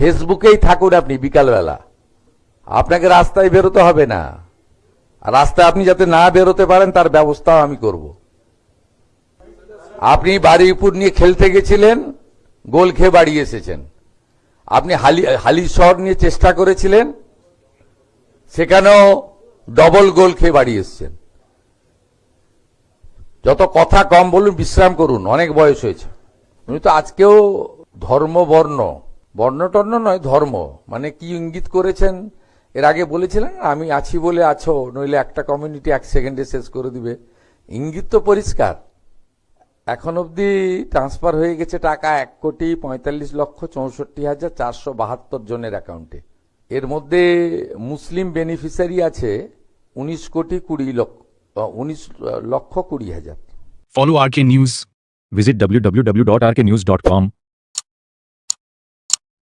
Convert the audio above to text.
ফেসবুকেই থাকুন আপনি বিকালবেলা, আপনাকে রাস্তায় বেরোতে হবে না। আর রাস্তায় আপনি যাতে না বেরোতে পারেন তার ব্যবস্থাও আমি করব। আপনি বারুইপুর নিয়ে খেলতে গেছিলেন, গোল খেয়ে বাড়ি এসেছেন। আপনি হালি শহর নিয়ে চেষ্টা করেছিলেন, সেখানেও ডবল গোল খেয়ে বাড়ি এসেছেন। যত কথা কম বলুন, বিশ্রাম করুন, অনেক বয়স হয়েছে। উনি তো আজকেও ধর্ম বর্ণ টর্ণ নয়, ধর্ম মানে কি ইঙ্গিত করেছেন এর আগে বলেছিলেন, আমি আছি বলে আছো, নইলে একটা কমিউনিটি 1 সেকেন্ডে শেষ করে দিবে। ইঙ্গিত তো পরিষ্কার। এখন অবধি ট্রান্সফার হয়ে গেছে টাকা 1,45,64,472 জনের অ্যাকাউন্টে। এর মধ্যে মুসলিম বেনিফিশিয়ারি আছে 19,20,20,000। Follow RK News. Visit www.rknews.com.